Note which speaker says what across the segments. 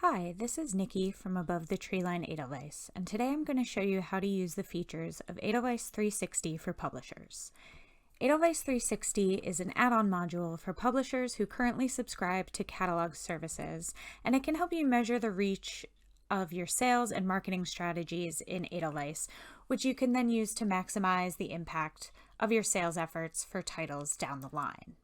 Speaker 1: Hi, this is Nikki from Above the Treeline Edelweiss, and today I'm going to show you how to use the features of Edelweiss 360 for publishers. Edelweiss 360 is an add-on module for publishers who currently subscribe to catalog services, and it can help you measure the reach of your sales and marketing strategies in Edelweiss, which you can then use to maximize the impact of your sales efforts for titles down the line.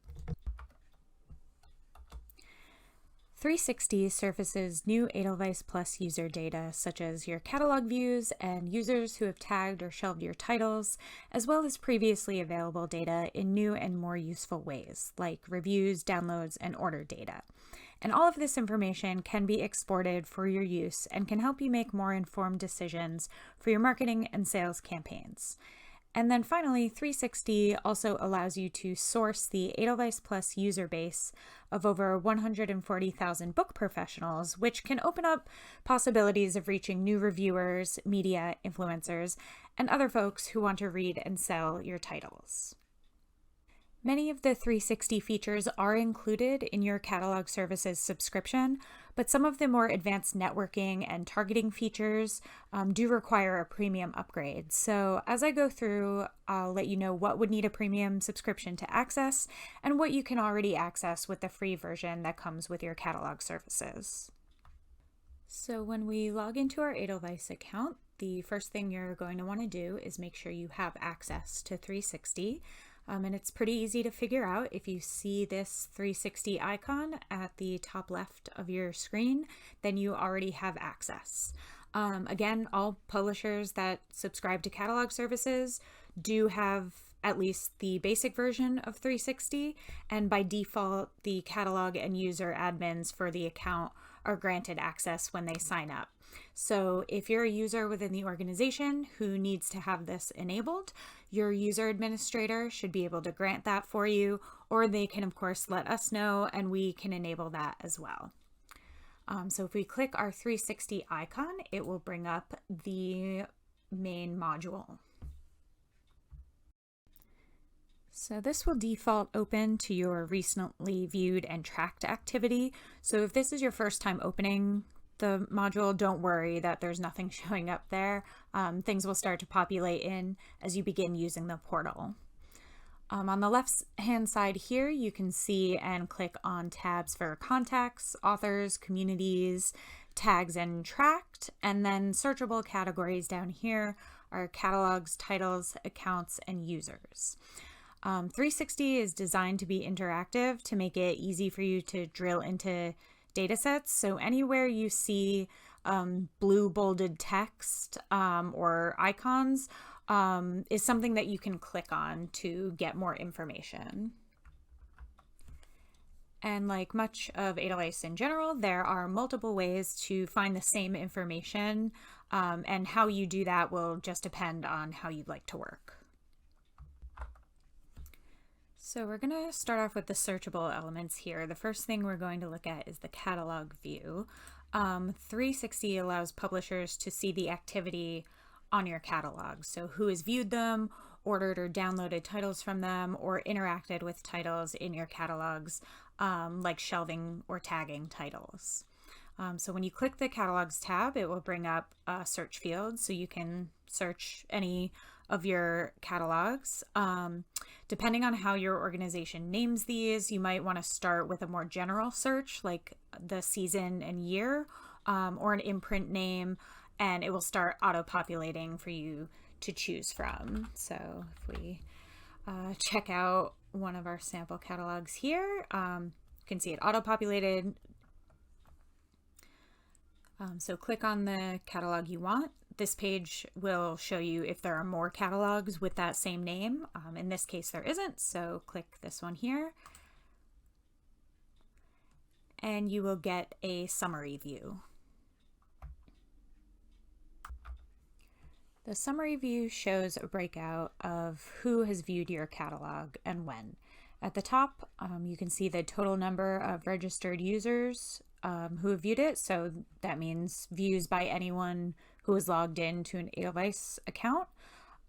Speaker 1: 360 surfaces new Edelweiss Plus user data such as your catalog views and users who have tagged or shelved your titles, as well as previously available data in new and more useful ways, like reviews, downloads, and order data. And all of this information can be exported for your use and can help you make more informed decisions for your marketing and sales campaigns. And then finally, 360 also allows you to source the Edelweiss Plus user base of over 140,000 book professionals, which can open up possibilities of reaching new reviewers, media, influencers, and other folks who want to read and sell your titles. Many of the 360 features are included in your catalog services subscription, but some of the more advanced networking and targeting features do require a premium upgrade. So as I go through, I'll let you know what would need a premium subscription to access and what you can already access with the free version that comes with your catalog services. So when we log into our Edelweiss account, the first thing you're going to want to do is make sure you have access to 360. And it's pretty easy to figure out. If you see this 360 icon at the top left of your screen, then you already have access. Again, all publishers that subscribe to catalog services do have at least the basic version of 360, and by default, the catalog and user admins for the account are granted access when they sign up. So if you're a user within the organization who needs to have this enabled, your user administrator should be able to grant that for you, or they can of course let us know and we can enable that as well. So if we click our 360 icon, it will bring up the main module. So this will default open to your recently viewed and tracked activity. So if this is your first time opening the module, don't worry that there's nothing showing up there. Things will start to populate in as you begin using the portal. On the left hand side here, you can see and click on tabs for contacts, authors, communities, tags, and tracked, and then searchable categories down here are catalogs, titles, accounts, and users. 360 is designed to be interactive to make it easy for you to drill into data sets. So anywhere you see blue bolded text or icons is something that you can click on to get more information. And like much of Edelweiss in general, there are multiple ways to find the same information, and how you do that will just depend on how you'd like to work. So we're going to start off with the searchable elements here. The first thing we're going to look at is the catalog view. 360 allows publishers to see the activity on your catalog. So who has viewed them, ordered or downloaded titles from them, or interacted with titles in your catalogs, like shelving or tagging titles. So when you click the catalogs tab, it will bring up a search field so you can search any of your catalogs. Depending on how your organization names these, you might want to start with a more general search like the season and year, or an imprint name, and it will start auto-populating for you to choose from. So if we check out one of our sample catalogs here, you can see it auto-populated. So click on the catalog you want. This page will show you if there are more catalogs with that same name. In this case, there isn't, so click this one here. And you will get a summary view. The summary view shows a breakout of who has viewed your catalog and when. At the top, you can see the total number of registered users who have viewed it. So that means views by anyone who is logged in to an Edelweiss account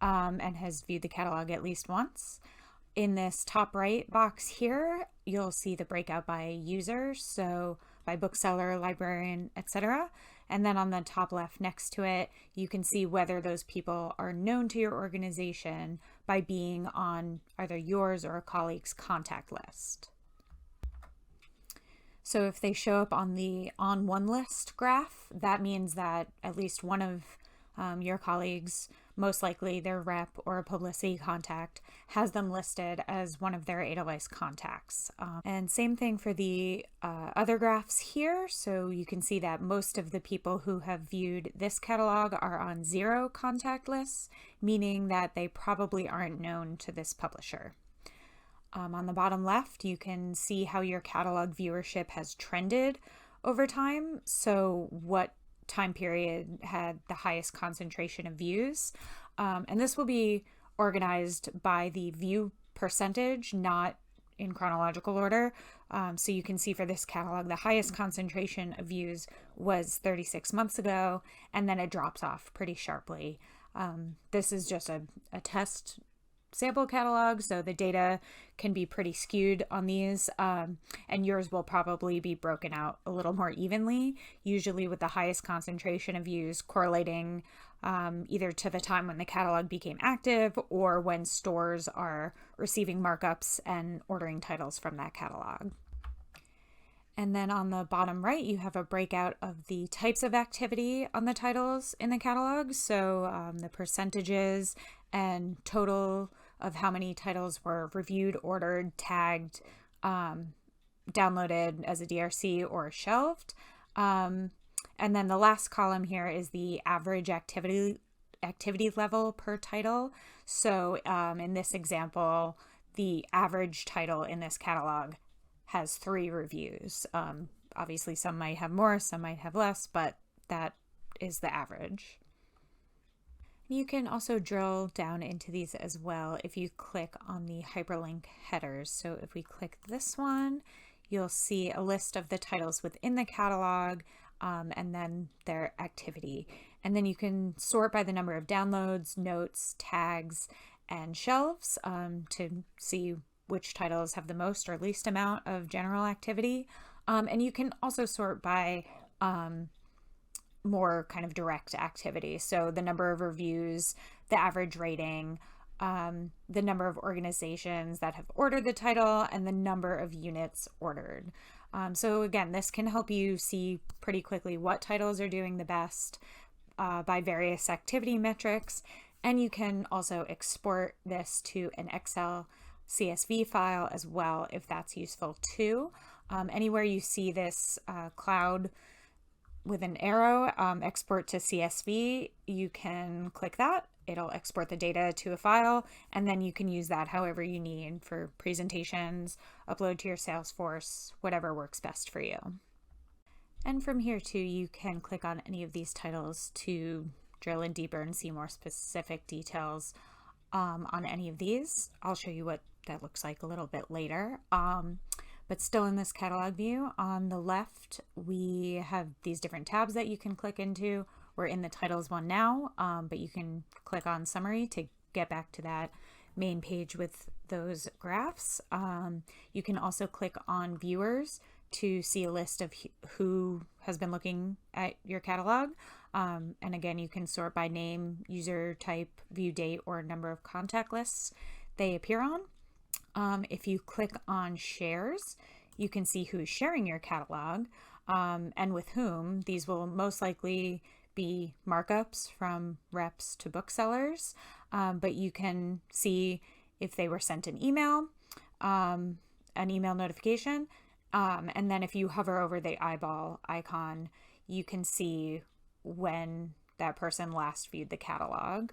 Speaker 1: and has viewed the catalog at least once. In this top right box here, you'll see the breakout by user. So by bookseller, librarian, etc. And then on the top left next to it, you can see whether those people are known to your organization by being on either yours or a colleague's contact list. So if they show up on the on one list graph, that means that at least one of your colleagues, most likely their rep or a publicity contact, has them listed as one of their Edelweiss contacts. And same thing for the other graphs here. So you can see that most of the people who have viewed this catalog are on 0 contact lists, meaning that they probably aren't known to this publisher. On the bottom left, you can see how your catalog viewership has trended over time. So what time period had the highest concentration of views. And this will be organized by the view percentage, not in chronological order. So you can see for this catalog, the highest concentration of views was 36 months ago, and then it drops off pretty sharply. This is just a test sample catalog, so the data can be pretty skewed on these, and yours will probably be broken out a little more evenly, usually with the highest concentration of views correlating either to the time when the catalog became active or when stores are receiving markups and ordering titles from that catalog. And then on the bottom right, you have a breakout of the types of activity on the titles in the catalog. So the percentages and total of how many titles were reviewed, ordered, tagged, downloaded as a DRC or shelved. And then the last column here is the average activity level per title. So in this example, the average title in this catalog has 3 reviews. Obviously, some might have more, some might have less, but that is the average. You can also drill down into these as well if you click on the hyperlink headers. So if we click this one, you'll see a list of the titles within the catalog and then their activity. And then you can sort by the number of downloads, notes, tags, and shelves to see which titles have the most or least amount of general activity. And you can also sort by more kind of direct activity. So the number of reviews, the average rating, the number of organizations that have ordered the title, and the number of units ordered. So again, this can help you see pretty quickly what titles are doing the best by various activity metrics. And you can also export this to an Excel CSV file as well, if that's useful too. Anywhere you see this cloud with an arrow, export to CSV, you can click that. It'll export the data to a file, and then you can use that however you need for presentations, upload to your Salesforce, whatever works best for you. And from here too, you can click on any of these titles to drill in deeper and see more specific details on any of these. I'll show you what that looks like a little bit later. But still in this catalog view, on the left, we have these different tabs that you can click into. We're in the titles one now, but you can click on summary to get back to that main page with those graphs. You can also click on viewers to see a list of who has been looking at your catalog. And again, you can sort by name, user type, view date, or number of contact lists they appear on. If you click on shares, you can see who's sharing your catalog and with whom. These will most likely be markups from reps to booksellers, but you can see if they were sent an email notification, and then if you hover over the eyeball icon, you can see when that person last viewed the catalog.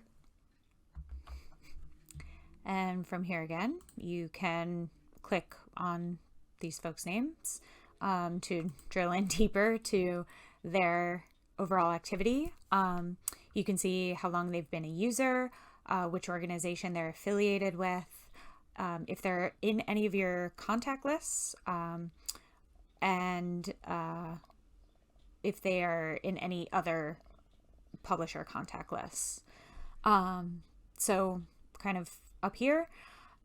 Speaker 1: And from here again, you can click on these folks' names to drill in deeper to their overall activity. You can see how long they've been a user, which organization they're affiliated with, if they're in any of your contact lists, and if they are in any other publisher contact lists. So kind of up here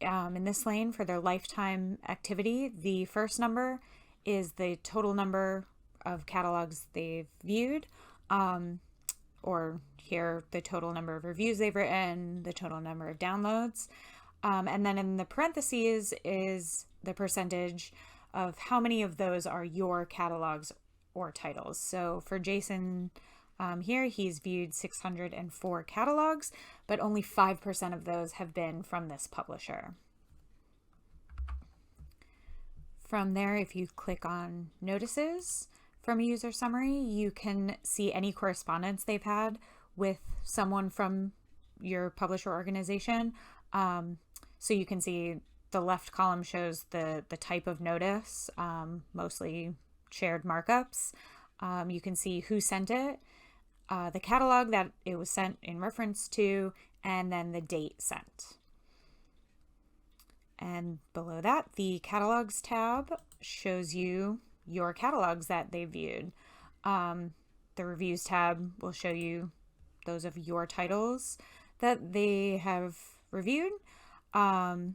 Speaker 1: in this lane for their lifetime activity, the first number is the total number of catalogs they've viewed, or here the total number of reviews they've written, the total number of downloads. And then in the parentheses is the percentage of how many of those are your catalogs or titles. So for Jason here, he's viewed 604 catalogs, but only 5% of those have been from this publisher. From there, if you click on Notices from a user summary, you can see any correspondence they've had with someone from your publisher organization. So you can see the left column shows the type of notice, mostly shared markups. You can see who sent it, the catalog that it was sent in reference to, and then the date sent. And below that, the Catalogs tab shows you your catalogs that they viewed. The Reviews tab will show you those of your titles that they have reviewed. And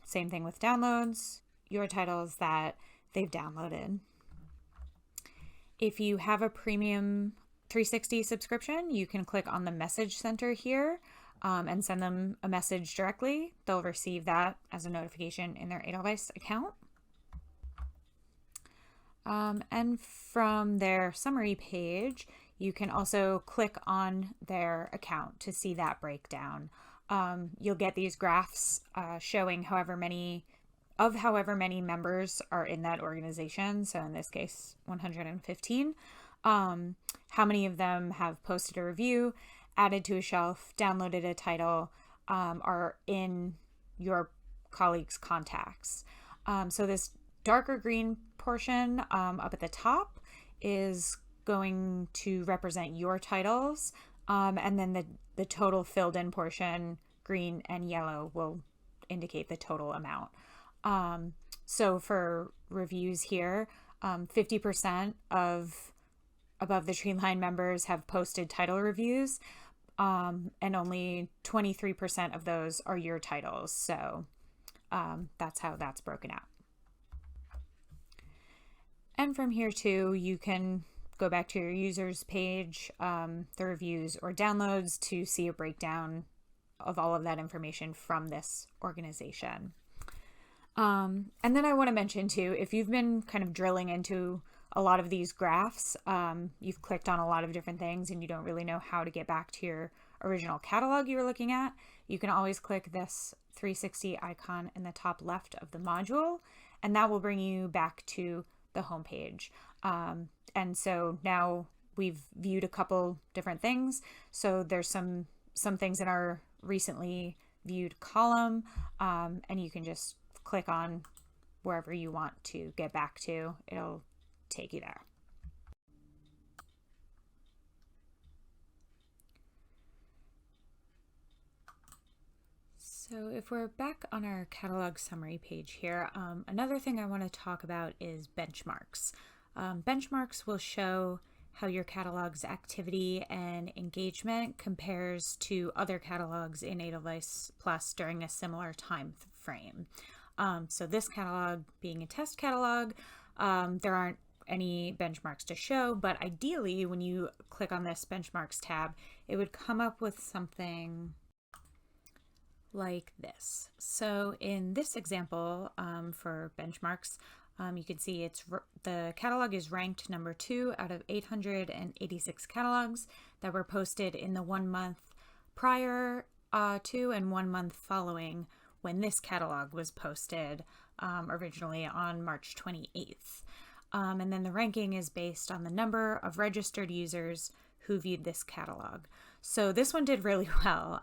Speaker 1: same thing with downloads, your titles that they've downloaded. If you have a premium 360 subscription, you can click on the message center here and send them a message directly. They'll receive that as a notification in their Edelweiss account. And from their summary page, you can also click on their account to see that breakdown. You'll get these graphs showing however many members are in that organization. So in this case, 115. How many of them have posted a review, added to a shelf, downloaded a title, are in your colleagues' contacts. So this darker green portion up at the top is going to represent your titles, and then the total filled in portion, green and yellow, will indicate the total amount. So for reviews here, 50% of Above the Tree Line members have posted title reviews, and only 23% of those are your titles. So that's how that's broken out. And from here too, you can go back to your users page, the reviews or downloads, to see a breakdown of all of that information from this organization. And then I want to mention too, if you've been kind of drilling into a lot of these graphs, you've clicked on a lot of different things and you don't really know how to get back to your original catalog you were looking at, you can always click this 360 icon in the top left of the module, and that will bring you back to the home page. And so now we've viewed a couple different things. So there's some things in our recently viewed column, and you can just click on wherever you want to get back to. It'll take you there. So if we're back on our catalog summary page here, another thing I want to talk about is benchmarks. Benchmarks will show how your catalog's activity and engagement compares to other catalogs in Edelweiss Plus during a similar time frame. So this catalog being a test catalog, there aren't any benchmarks to show, but ideally when you click on this benchmarks tab, it would come up with something like this. So in this example, for benchmarks, you can see the catalog is ranked number 2 out of 886 catalogs that were posted in the 1 month prior to and 1 month following when this catalog was posted originally on March 28th. And then the ranking is based on the number of registered users who viewed this catalog. So this one did really well.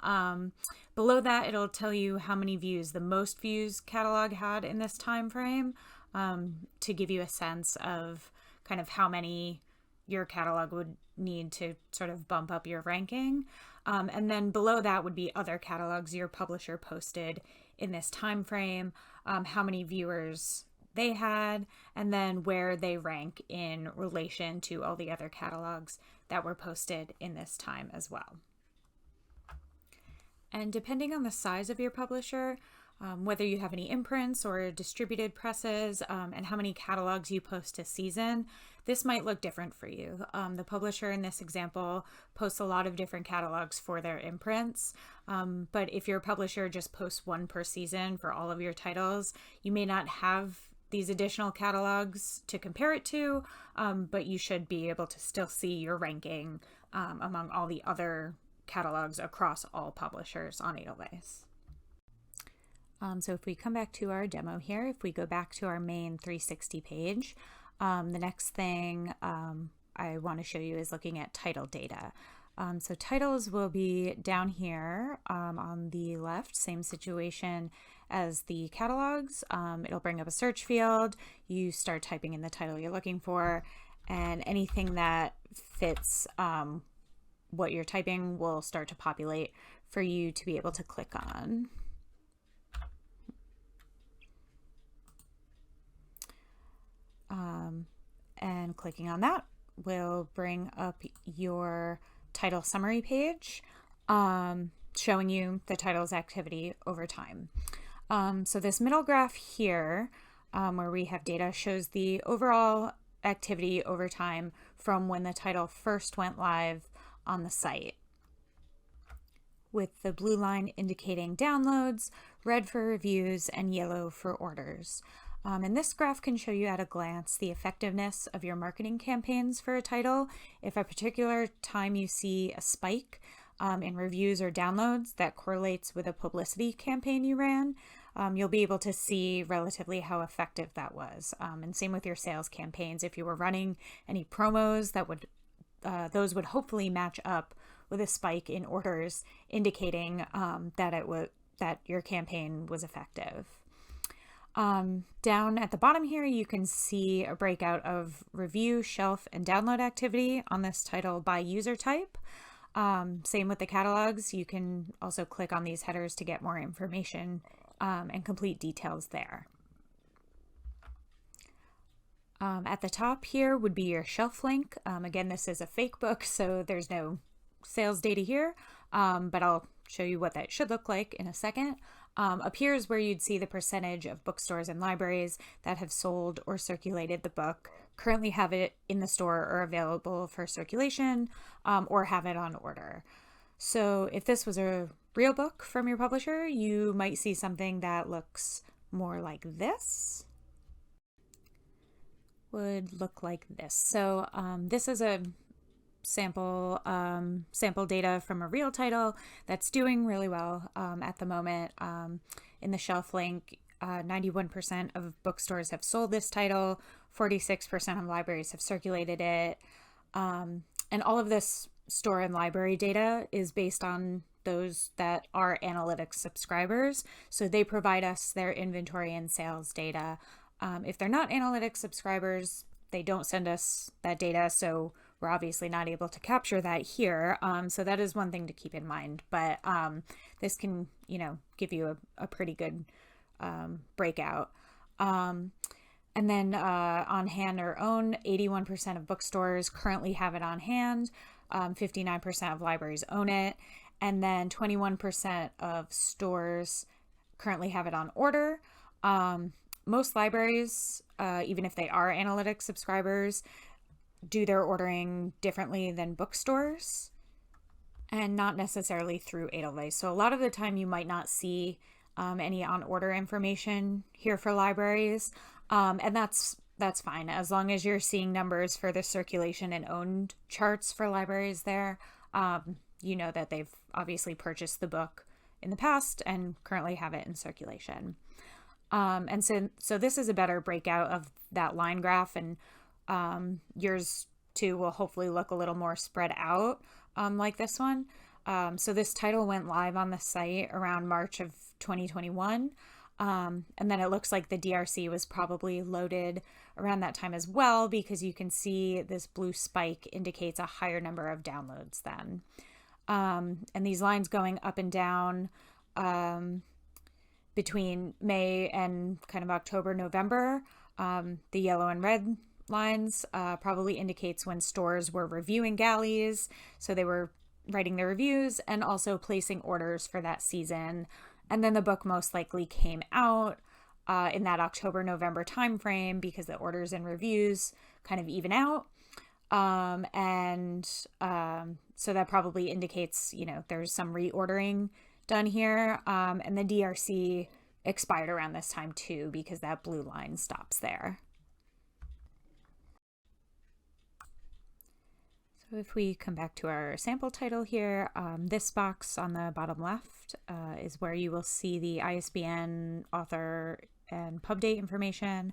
Speaker 1: Below that, it'll tell you how many views the most views catalog had in this time frame, to give you a sense of kind of how many your catalog would need to sort of bump up your ranking. And then below that would be other catalogs your publisher posted in this time frame, how many viewers they had, and then where they rank in relation to all the other catalogs that were posted in this time as well. And depending on the size of your publisher, whether you have any imprints or distributed presses, and how many catalogs you post a season, this might look different for you. The publisher in this example posts a lot of different catalogs for their imprints, but if your publisher just posts one per season for all of your titles, you may not have these additional catalogs to compare it to, but you should be able to still see your ranking among all the other catalogs across all publishers on Edelweiss. So if we come back to our demo here, if we go back to our main 360 page, the next thing I want to show you is looking at title data. So titles will be down here on the left, same situation as the catalogs. It'll bring up a search field. You start typing in the title you're looking for, and anything that fits what you're typing will start to populate for you to be able to click on. And clicking on that will bring up your title summary page, showing you the title's activity over time. So this middle graph here, where we have data, shows the overall activity over time from when the title first went live on the site, with the blue line indicating downloads, red for reviews, and yellow for orders. And this graph can show you at a glance the effectiveness of your marketing campaigns for a title. If a particular time you see a spike in reviews or downloads that correlates with a publicity campaign you ran, you'll be able to see relatively how effective that was. And same with your sales campaigns. If you were running any promos, those would hopefully match up with a spike in orders, indicating that your campaign was effective. Down at the bottom here, you can see a breakout of review, shelf, and download activity on this title by user type. Same with the catalogs. You can also click on these headers to get more information and complete details there. At the top here would be your shelf link. Again, this is a fake book, so there's no sales data here, but I'll show you what that should look like in a second. Up here is where you'd see the percentage of bookstores and libraries that have sold or circulated the book, currently have it in the store or available for circulation, or have it on order. So if this was a real book from your publisher, you might see something that looks more like this. Would look like this. So this is a sample data from a real title that's doing really well at the moment. In the shelf link, 91% of bookstores have sold this title, 46% of libraries have circulated it, and all of this store and library data is based on those that are analytics subscribers. So they provide us their inventory and sales data. If they're not analytics subscribers, they don't send us that data, so we're obviously not able to capture that here. So that is one thing to keep in mind, but this can, give you a pretty good breakout. And then on hand or own, 81% of bookstores currently have it on hand, 59% of libraries own it, and then 21% of stores currently have it on order. Most libraries, even if they are analytics subscribers, do their ordering differently than bookstores and not necessarily through Edelweiss. So a lot of the time you might not see any on order information here for libraries. And that's fine. As long as you're seeing numbers for the circulation and owned charts for libraries there, you know that they've obviously purchased the book in the past and currently have it in circulation. And so this is a better breakout of that line graph, and yours too will hopefully look a little more spread out like this one. So this title went live on the site around March of 2021. And then it looks like the DRC was probably loaded around that time as well, because you can see this blue spike indicates a higher number of downloads then. And these lines going up and down between May and kind of October, November, the yellow and red lines probably indicates when stores were reviewing galleys. So they were writing their reviews and also placing orders for that season. And then the book most likely came out in that October-November timeframe because the orders and reviews kind of even out. So that probably indicates, there's some reordering done here. And the DRC expired around this time too, because that blue line stops there. So if we come back to our sample title here, this box on the bottom left is where you will see the ISBN, author, and pub date information.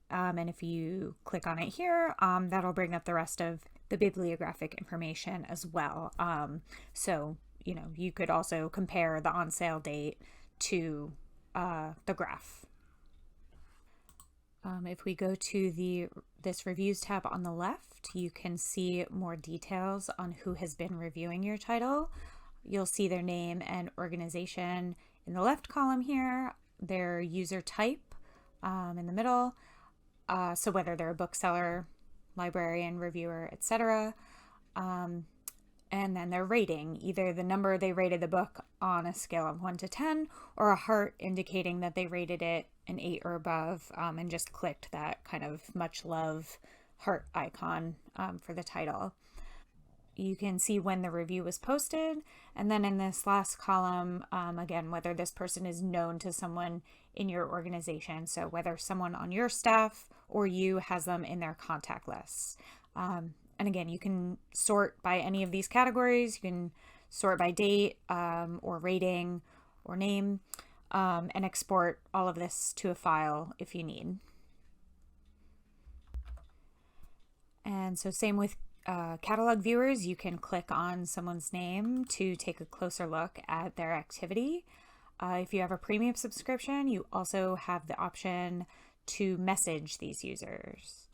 Speaker 1: And if you click on it here, that'll bring up the rest of the bibliographic information as well. So, you could also compare the on sale date to the graph. If we go to this reviews tab on the left, you can see more details on who has been reviewing your title. You'll see their name and organization in the left column here, their user type in the middle, so whether they're a bookseller, librarian, reviewer, etc. And then their rating, either the number they rated the book on a scale of 1 to 10, or a heart indicating that they rated it an 8 or above, and just clicked that kind of much love heart icon for the title. You can see when the review was posted, and then in this last column, again, whether this person is known to someone in your organization, so whether someone on your staff or you has them in their contact lists. And again, you can sort by any of these categories. You can sort by date or rating or name, and export all of this to a file if you need. And so same with catalog viewers, you can click on someone's name to take a closer look at their activity. If you have a premium subscription, you also have the option to message these users.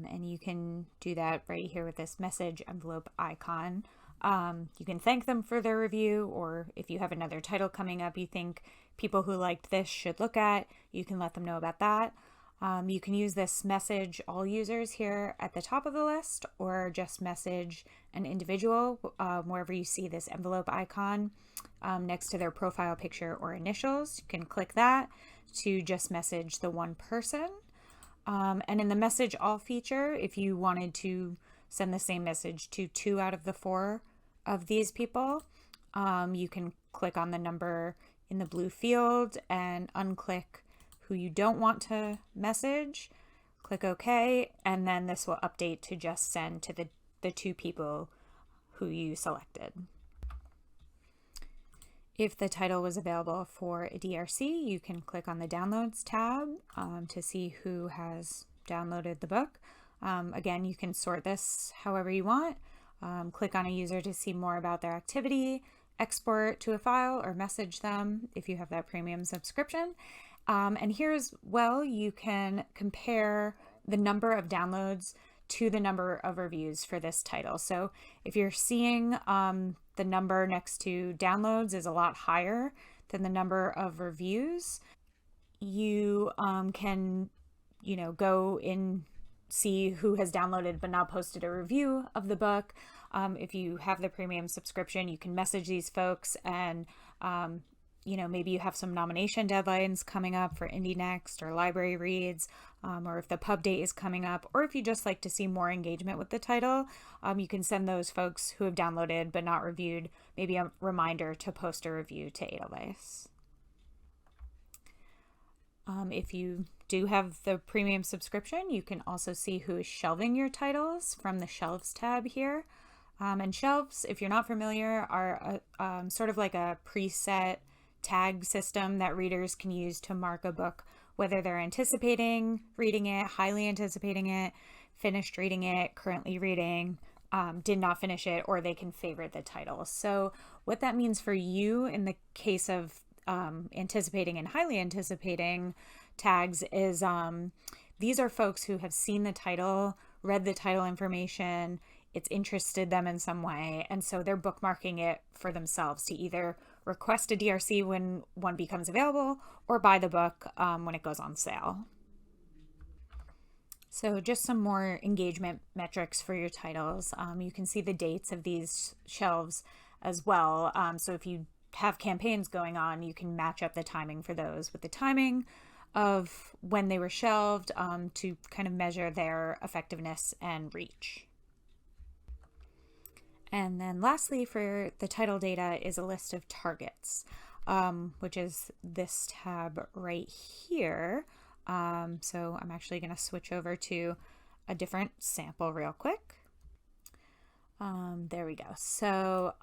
Speaker 1: And you can do that right here with this message envelope icon. You can thank them for their review, or if you have another title coming up you think people who liked this should look at, you can let them know about that. You can use this message all users here at the top of the list, or just message an individual wherever you see this envelope icon next to their profile picture or initials. You can click that to just message the one person. And in the message all feature, if you wanted to send the same message to 2 out of the 4 of these people, you can click on the number in the blue field and unclick who you don't want to message, click OK, and then this will update to just send to the 2 people who you selected. If the title was available for a DRC, you can click on the Downloads tab to see who has downloaded the book. Again, you can sort this however you want. Click on a user to see more about their activity, export to a file, or message them if you have that premium subscription. And here as well, you can compare the number of downloads to the number of reviews for this title. So if you're seeing the number next to downloads is a lot higher than the number of reviews, you can, go in, see who has downloaded but not posted a review of the book. If you have the premium subscription, you can message these folks and maybe you have some nomination deadlines coming up for Indie Next or Library Reads, or if the pub date is coming up, or if you just like to see more engagement with the title, you can send those folks who have downloaded but not reviewed maybe a reminder to post a review to Edelweiss. If you do have the premium subscription, you can also see who is shelving your titles from the Shelves tab here. And shelves, if you're not familiar, are sort of like a preset tag system that readers can use to mark a book, whether they're anticipating reading it, highly anticipating it, finished reading it, currently reading, did not finish it, or they can favorite the title. So what that means for you in the case of anticipating and highly anticipating tags is these are folks who have seen the title, read the title information, it's interested them in some way, and so they're bookmarking it for themselves to either request a DRC when one becomes available or buy the book when it goes on sale. So just some more engagement metrics for your titles. You can see the dates of these shelves as well. So if you have campaigns going on, you can match up the timing for those with the timing of when they were shelved to kind of measure their effectiveness and reach. And then lastly, for the title data is a list of targets, which is this tab right here. So I'm actually going to switch over to a different sample real quick. There we go. So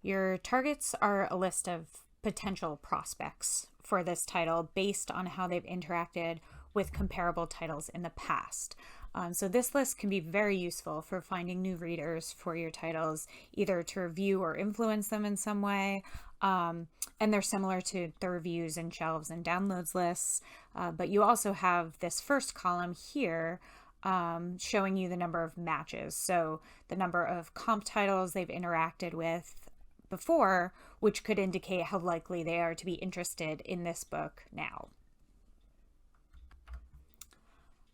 Speaker 1: your targets are a list of potential prospects for this title based on how they've interacted with comparable titles in the past. So this list can be very useful for finding new readers for your titles, either to review or influence them in some way. And they're similar to the reviews and shelves and downloads lists. But you also have this first column here showing you the number of matches. So the number of comp titles they've interacted with before, which could indicate how likely they are to be interested in this book now.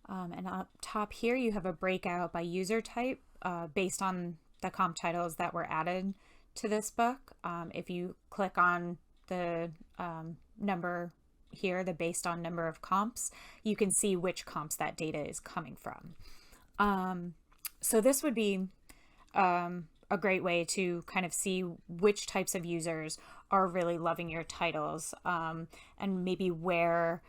Speaker 1: And up top here, you have a breakout by user type based on the comp titles that were added to this book. If you click on the number here, the based on number of comps, you can see which comps that data is coming from. So this would be a great way to kind of see which types of users are really loving your titles and maybe where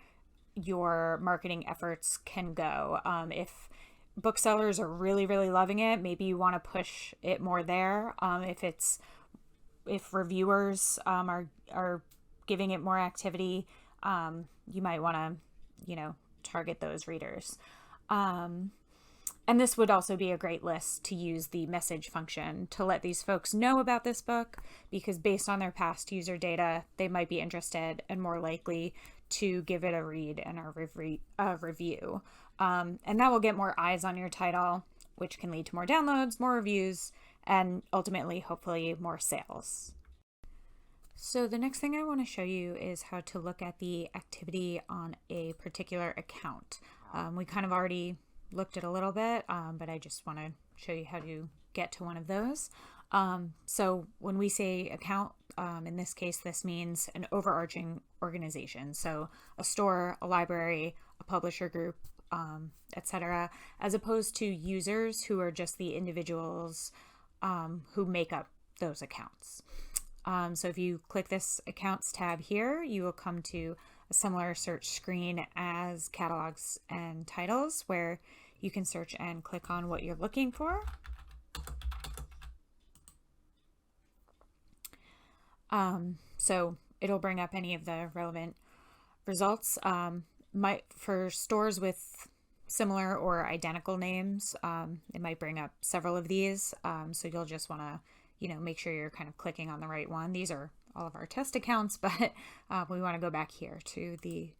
Speaker 1: your marketing efforts can go. If booksellers are really, really loving it, maybe you want to push it more there. If reviewers are giving it more activity, you might want to, target those readers. And this would also be a great list to use the message function to let these folks know about this book, because based on their past user data, they might be interested and more likely to give it a read and a review. And that will get more eyes on your title, which can lead to more downloads, more reviews, and ultimately, hopefully, more sales. So the next thing I want to show you is how to look at the activity on a particular account. We kind of already looked at a little bit, but I just want to show you how to get to one of those. So when we say account, in this case, this means an overarching organization. So a store, a library, a publisher group, etc., as opposed to users who are just the individuals who make up those accounts. So if you click this accounts tab here, you will come to a similar search screen as catalogs and titles, where you can search and click on what you're looking for. So it'll bring up any of the relevant results. For stores with similar or identical names, it might bring up several of these. So you'll just want to, make sure you're kind of clicking on the right one. These are all of our test accounts, but we want to go back here to the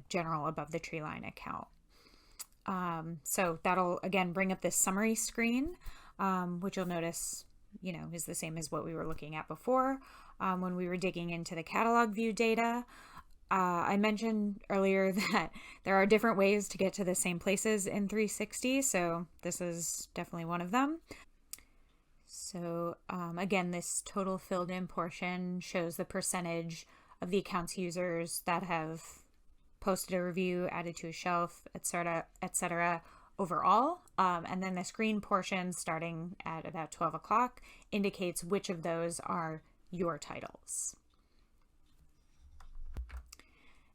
Speaker 1: general above the tree line account. So that'll again bring up this summary screen, which you'll notice, is the same as what we were looking at before when we were digging into the catalog view data. I mentioned earlier that there are different ways to get to the same places in 360, so this is definitely one of them. So again, this total filled in portion shows the percentage of the account's users that have posted a review, added to a shelf, etc. overall. And then this green portion starting at about 12 o'clock indicates which of those are your titles.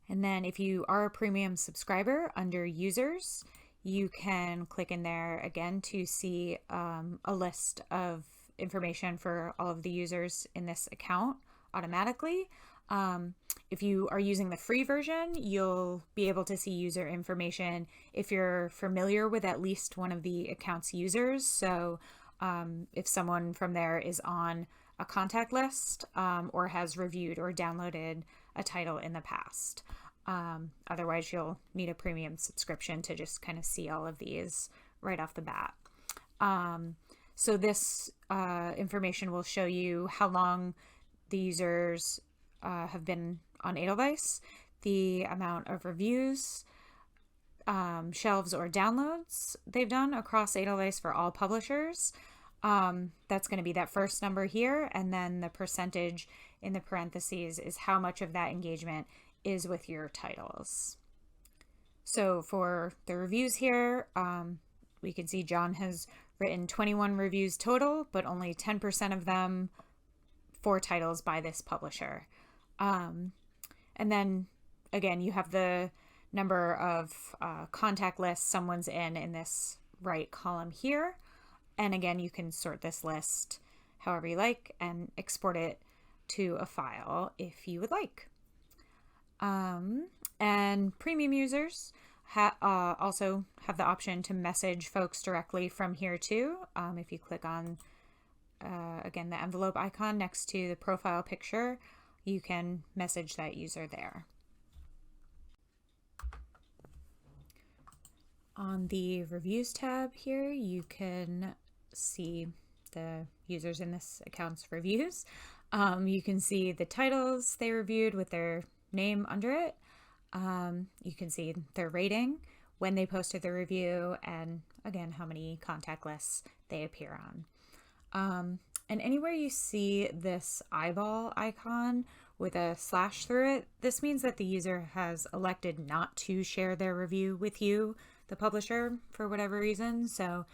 Speaker 1: And then if you are a premium subscriber, under users, you can click in there again to see a list of information for all of the users in this account automatically. If you are using the free version, you'll be able to see user information if you're familiar with at least one of the account's users. So if someone from there is on a contact list or has reviewed or downloaded a title in the past. Otherwise, you'll need a premium subscription to just kind of see all of these right off the bat. So this information will show you how long the users have been on Edelweiss, the amount of reviews, shelves or downloads they've done across Edelweiss for all publishers. That's going to be that first number here, and then the percentage in the parentheses is how much of that engagement is with your titles. So for the reviews here, we can see John has written 21 reviews total, but only 10% of them for titles by this publisher. And then again, you have the number of contact lists someone's in this right column here. And again, you can sort this list however you like and export it to a file if you would like. And premium users also have the option to message folks directly from here too. If you click on, again, the envelope icon next to the profile picture, you can message that user there. On the reviews tab here, you can see the users in this account's reviews. You can see the titles they reviewed with their name under it. You can see their rating, when they posted the review, and again, how many contact lists they appear on. And anywhere you see this eyeball icon with a slash through it, this means that the user has elected not to share their review with you, the publisher, for whatever reason. So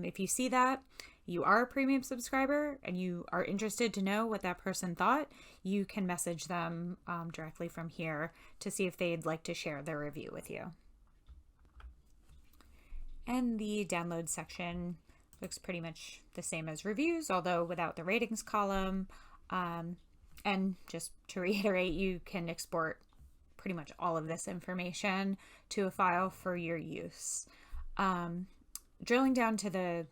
Speaker 1: if you see that, you are a premium subscriber and you are interested to know what that person thought, you can message them directly from here to see if they'd like to share their review with you. And the download section looks pretty much the same as reviews, although without the ratings column. And just to reiterate, you can export pretty much all of this information to a file for your use. Drilling down to the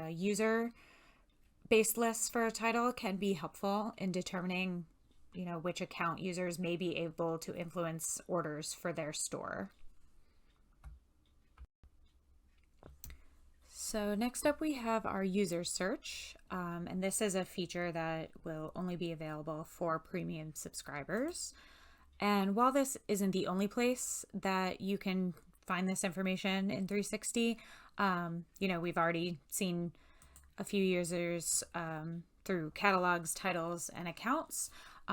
Speaker 1: user-based lists for a title can be helpful in determining, which account users may be able to influence orders for their store. So next up we have our user search, and this is a feature that will only be available for premium subscribers. And while this isn't the only place that you can find this information in 360, we've already seen a few users through catalogs, titles, and accounts.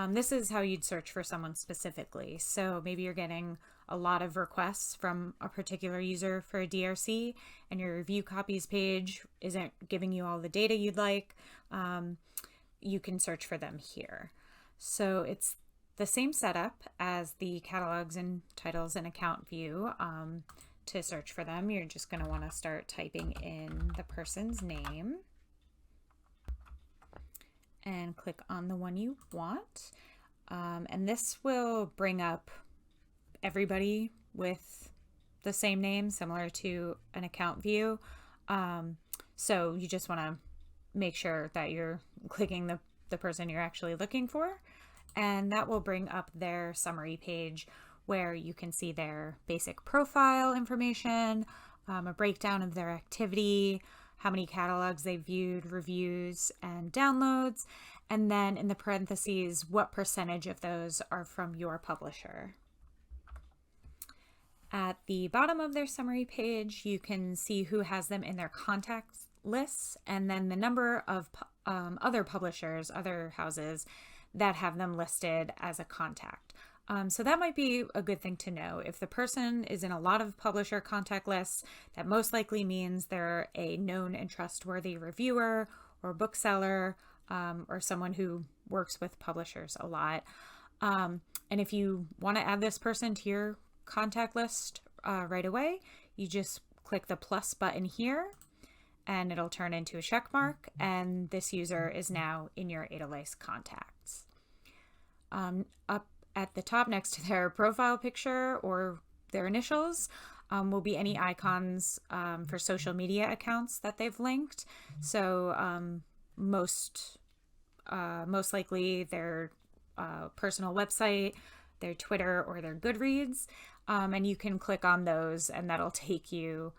Speaker 1: This is how you'd search for someone specifically. So maybe you're getting a lot of requests from a particular user for a DRC and your review copies page isn't giving you all the data you'd like. You can search for them here. So it's the same setup as the catalogs and titles and account view. To search for them, you're just going to want to start typing in the person's name and click on the one you want. And this will bring up everybody with the same name, similar to an account view. So you just want to make sure that you're clicking the person you're actually looking for, and that will bring up their summary page where you can see their basic profile information, a breakdown of their activity, how many catalogs they viewed, reviews, and downloads, and then in the parentheses, what percentage of those are from your publisher. At the bottom of their summary page, you can see who has them in their contacts lists, and then the number of other publishers, other houses that have them listed as a contact. So that might be a good thing to know. If the person is in a lot of publisher contact lists, that most likely means they're a known and trustworthy reviewer or bookseller, or someone who works with publishers a lot. And if you want to add this person to your contact list right away, you just click the plus button here and it'll turn into a check mark, and this user is now in your Edelweiss contacts. Up at the top next to their profile picture or their initials will be any icons for social media accounts that they've linked. So most likely their personal website, their Twitter, or their Goodreads, and you can click on those and that'll take you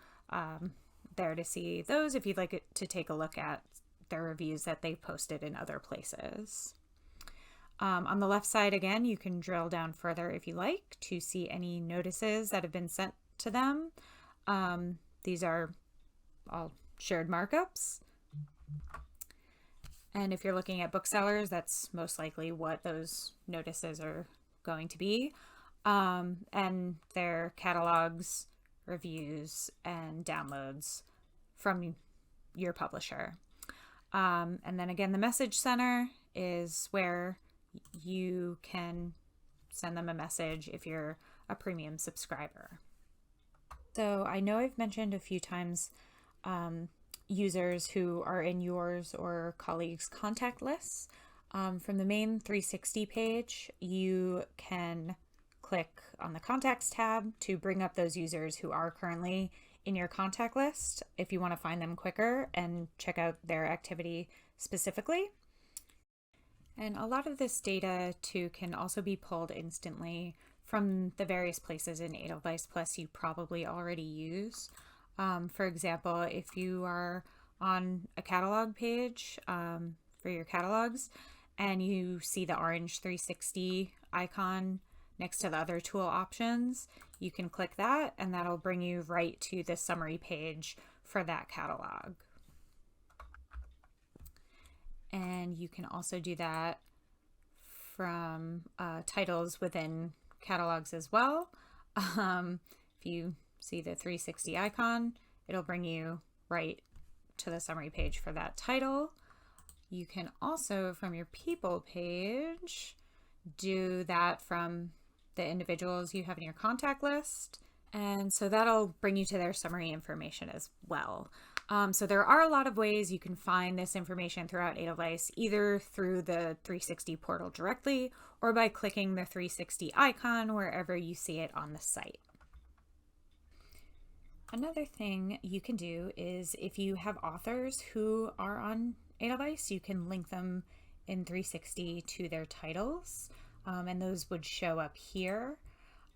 Speaker 1: there to see those if you'd like to take a look at their reviews that they've posted in other places. On the left side, again, you can drill down further if you like to see any notices that have been sent to them. These are all shared markups. And if you're looking at booksellers, that's most likely what those notices are going to be. And their catalogs, reviews, and downloads from your publisher. And then again, the message center is where you can send them a message if you're a premium subscriber. So I know I've mentioned a few times users who are in yours or colleagues' contact lists. From the main 360 page, you can click on the contacts tab to bring up those users who are currently in your contact list if you want to find them quicker and check out their activity specifically. And a lot of this data too can also be pulled instantly from the various places in Edelweiss Plus you probably already use. For example, if you are on a catalog page for your catalogs and you see the orange 360 icon next to the other tool options, you can click that and that'll bring you right to the summary page for that catalog. And you can also do that from titles within catalogs as well. If you see the 360 icon, it'll bring you right to the summary page for that title. You can also, from your people page, do that from the individuals you have in your contact list. And so that'll bring you to their summary information as well. So there are a lot of ways you can find this information throughout Edelweiss, either through the 360 portal directly or by clicking the 360 icon wherever you see it on the site. Another thing you can do is if you have authors who are on Edelweiss, you can link them in 360 to their titles, and those would show up here.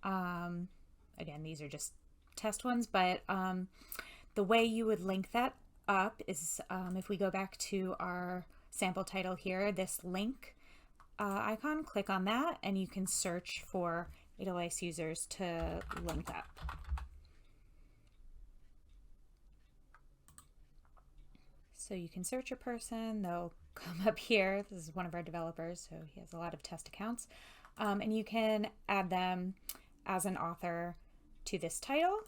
Speaker 1: Again, these are just test ones, but the way you would link that up is if we go back to our sample title here, this link icon, click on that and you can search for Edelweiss users to link up. So you can search a person, they'll come up here. This is one of our developers, so he has a lot of test accounts. And you can add them as an author to this title.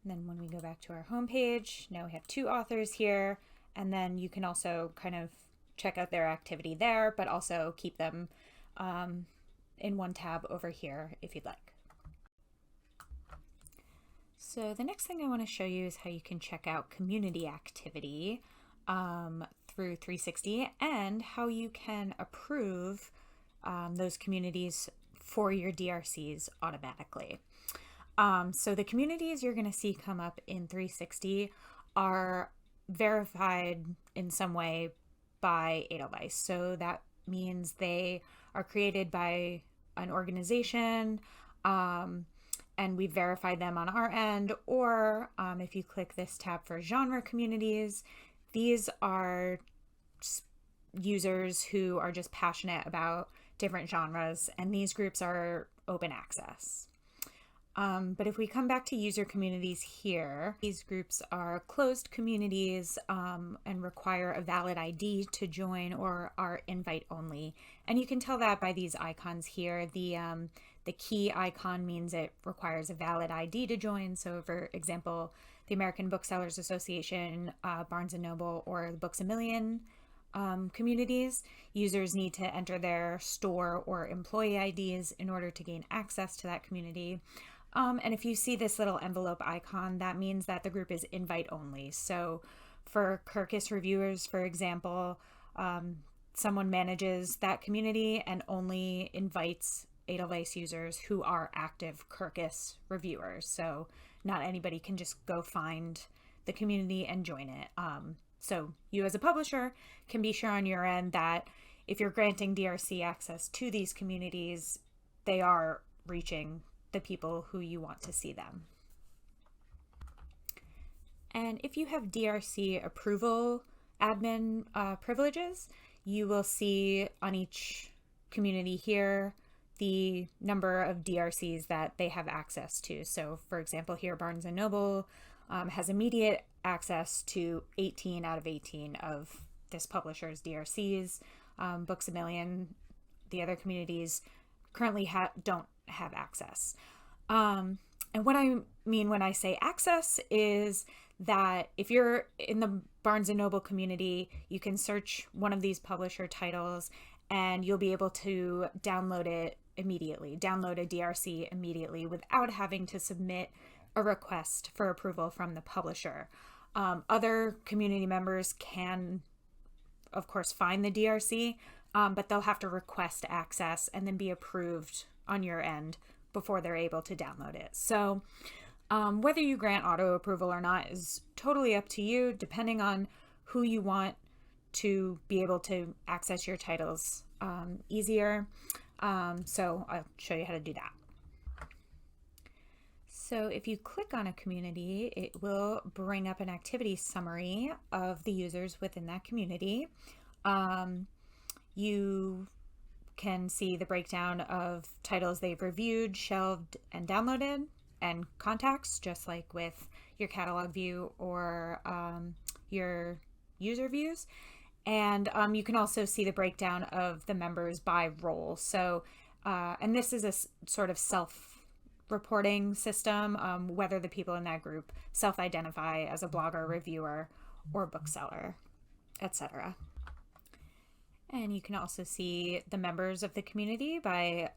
Speaker 1: And then when we go back to our home page, now we have two authors here, and then you can also kind of check out their activity there, but also keep them in one tab over here if you'd like. So the next thing I want to show you is how you can check out community activity through 360 and how you can approve those communities for your DRCs automatically. So the communities you're going to see come up in 360 are verified in some way by Edelweiss. So that means they are created by an organization, and we verified them on our end, or if you click this tab for genre communities, these are users who are just passionate about different genres, and these groups are open access. But if we come back to user communities here, these groups are closed communities and require a valid ID to join or are invite only. And you can tell that by these icons here. The key icon means it requires a valid ID to join. So for example, the American Booksellers Association, Barnes & Noble, or the Books A Million communities, users need to enter their store or employee IDs in order to gain access to that community. And if you see this little envelope icon, that means that the group is invite only. So for Kirkus reviewers, for example, someone manages that community and only invites Edelweiss users who are active Kirkus reviewers. So not anybody can just go find the community and join it. So you as a publisher can be sure on your end that if you're granting DRC access to these communities, they are reaching the people who you want to see them. And if you have DRC approval admin privileges, you will see on each community here the number of DRCs that they have access to. So for example, here Barnes & Noble has immediate access to 18 out of 18 of this publisher's DRCs. Books A Million, the other communities currently don't have access. And what I mean when I say access is that if you're in the Barnes & Noble community, you can search one of these publisher titles and you'll be able to download it immediately, download a DRC immediately without having to submit a request for approval from the publisher. Other community members can, of course, find the DRC, but they'll have to request access and then be approved on your end before they're able to download it. So whether you grant auto approval or not is totally up to you, depending on who you want to be able to access your titles easier. So I'll show you how to do that. So if you click on a community, it will bring up an activity summary of the users within that community. You can see the breakdown of titles they've reviewed, shelved, and downloaded, and contacts, just like with your catalog view or your user views. And you can also see the breakdown of the members by role. So, and this is a sort of self-reporting system, whether the people in that group self-identify as a blogger, reviewer, or bookseller, etc. And you can also see the members of the community by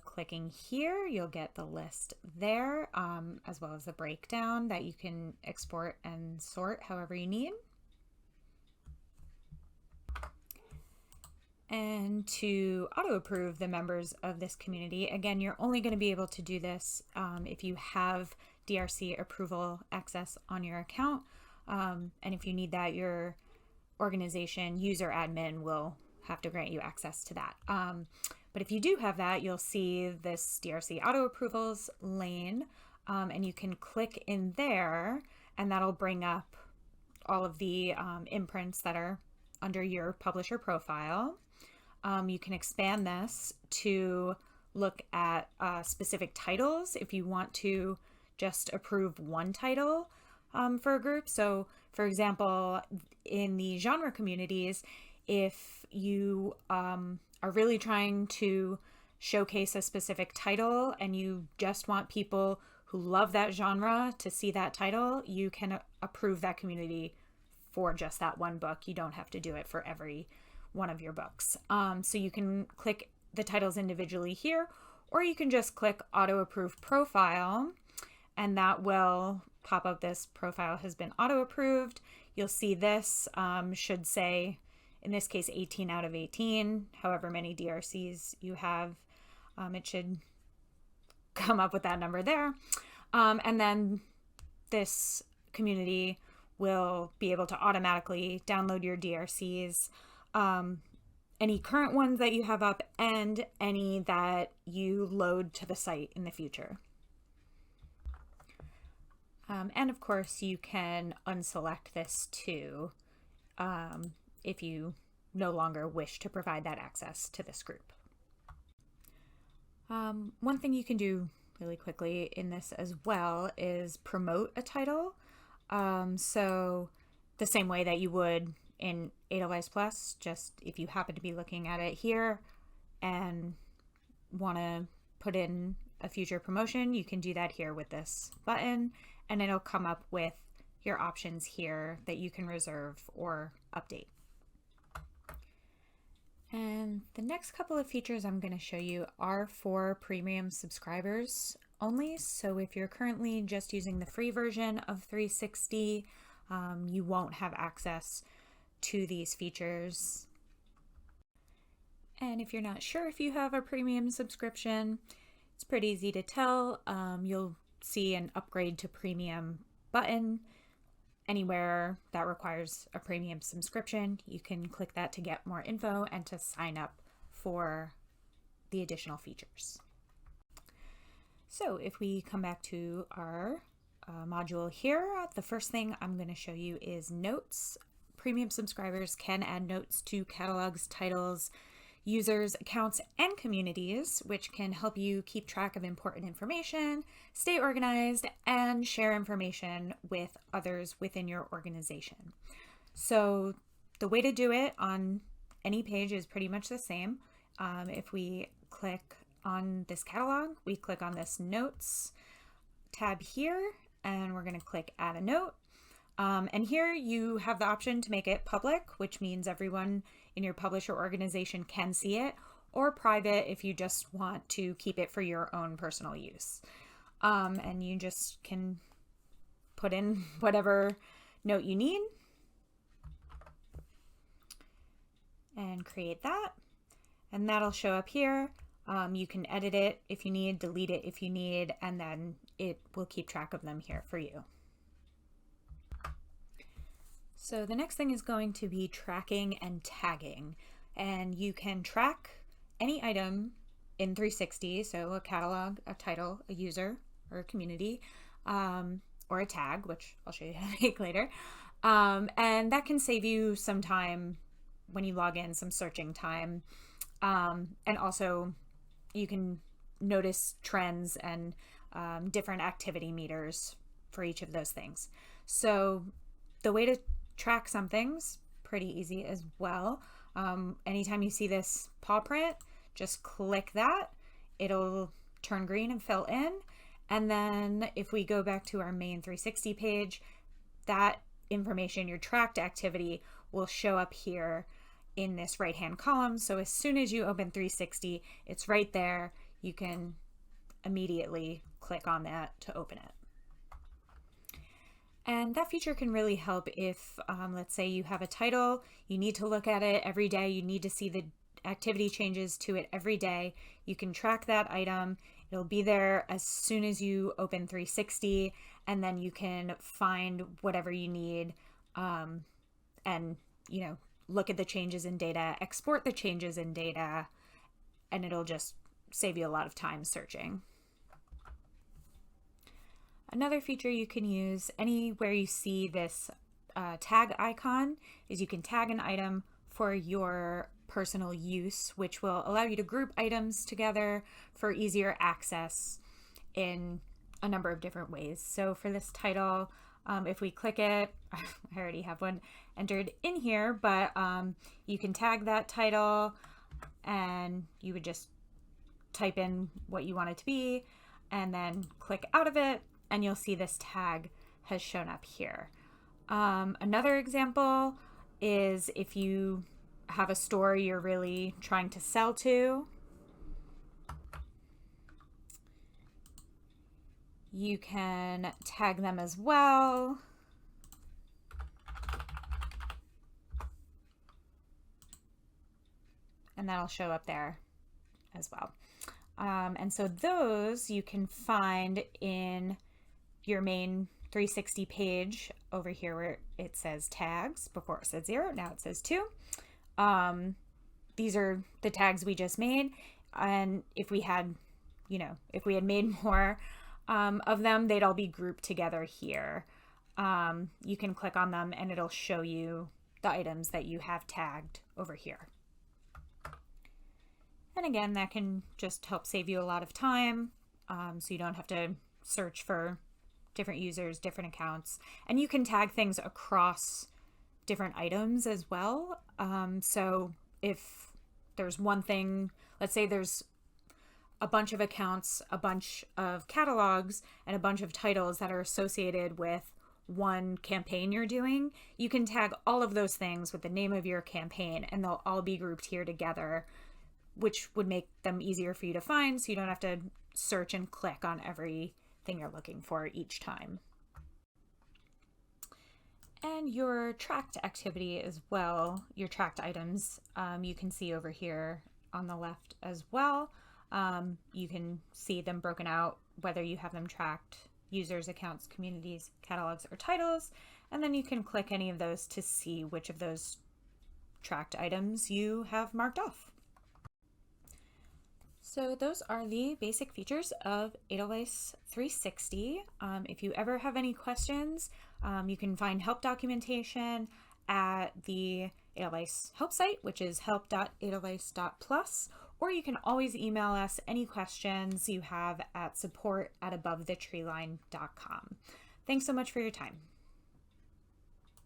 Speaker 1: clicking here. You'll get the list there, as well as the breakdown that you can export and sort however you need. And to auto-approve the members of this community, again, you're only going to be able to do this if you have DRC approval access on your account. And if you need that, your organization user admin will have to grant you access to that. But if you do have that, you'll see this DRC auto approvals lane, and you can click in there, and that'll bring up all of the imprints that are under your publisher profile. You can expand this to look at specific titles if you want to just approve one title for a group. So for example, in the genre communities, if you are really trying to showcase a specific title and you just want people who love that genre to see that title, you can approve that community for just that one book. You don't have to do it for every one of your books. So you can click the titles individually here, or you can just click auto approve profile, and that will pop up this profile has been auto approved. You'll see this should say, in this case, 18 out of 18, however many DRCs you have, it should come up with that number there. And then this community will be able to automatically download your DRCs, any current ones that you have up and any that you load to the site in the future. And of course you can unselect this too if you no longer wish to provide that access to this group. One thing you can do really quickly in this as well is promote a title. So the same way that you would in Edelweiss Plus, just if you happen to be looking at it here and want to put in a future promotion, you can do that here with this button, and it'll come up with your options here that you can reserve or update. And the next couple of features I'm going to show you are for premium subscribers only. So if you're currently just using the free version of 360, you won't have access to these features. And if you're not sure if you have a premium subscription, it's pretty easy to tell. You'll see an upgrade to premium button. Anywhere that requires a premium subscription, you can click that to get more info and to sign up for the additional features. So if we come back to our module here, the first thing I'm going to show you is notes. Premium subscribers can add notes to catalogs, titles, users, accounts, and communities, which can help you keep track of important information, stay organized, and share information with others within your organization. So the way to do it on any page is pretty much the same. If we click on this catalog, we click on this notes tab here, and we're going to click add a note. And here you have the option to make it public, which means everyone in your publisher organization can see it, or private if you just want to keep it for your own personal use. And you just can put in whatever note you need and create that. And that'll show up here. You can edit it if you need, delete it if you need, and then it will keep track of them here for you. So the next thing is going to be tracking and tagging. And you can track any item in 360, so a catalog, a title, a user, or a community, or a tag, which I'll show you how to make later. And that can save you some time when you log in, some searching time. And also you can notice trends and different activity meters for each of those things. So the way to track something's pretty easy as well. Anytime you see this paw print, just click that. It'll turn green and fill in. And then if we go back to our main 360 page, that information, your tracked activity, will show up here in this right-hand column. So as soon as you open 360, it's right there. You can immediately click on that to open it. And that feature can really help if, let's say you have a title, you need to look at it every day, you need to see the activity changes to it every day. You can track that item. It'll be there as soon as you open 360, and then you can find whatever you need and, look at the changes in data, export the changes in data, and it'll just save you a lot of time searching. Another feature you can use anywhere you see this tag icon is you can tag an item for your personal use, which will allow you to group items together for easier access in a number of different ways. So for this title, if we click it, I already have one entered in here, but you can tag that title and you would just type in what you want it to be and then click out of it, and you'll see this tag has shown up here. Another example is if you have a store you're really trying to sell to, you can tag them as well. And that'll show up there as well. And so those you can find in your main 360 page over here where it says tags. Before it said 0, now it says 2. These are the tags we just made. And if we had, if we had made more of them, they'd all be grouped together here. You can click on them and it'll show you the items that you have tagged over here. And again, that can just help save you a lot of time, so you don't have to search for different users, different accounts. And you can tag things across different items as well. So if there's one thing, let's say there's a bunch of accounts, a bunch of catalogs, and a bunch of titles that are associated with one campaign you're doing, you can tag all of those things with the name of your campaign and they'll all be grouped here together, which would make them easier for you to find so you don't have to search and click on everything you're looking for each time. And your tracked activity as well, your tracked items, you can see over here on the left as well. You can see them broken out, whether you have them tracked, users, accounts, communities, catalogs, or titles, and then you can click any of those to see which of those tracked items you have marked off. So those are the basic features of Edelweiss 360. If you ever have any questions, you can find help documentation at the Edelweiss help site, which is help.edelweiss.plus, or you can always email us any questions you have at support@abovethetreeline.com. Thanks so much for your time.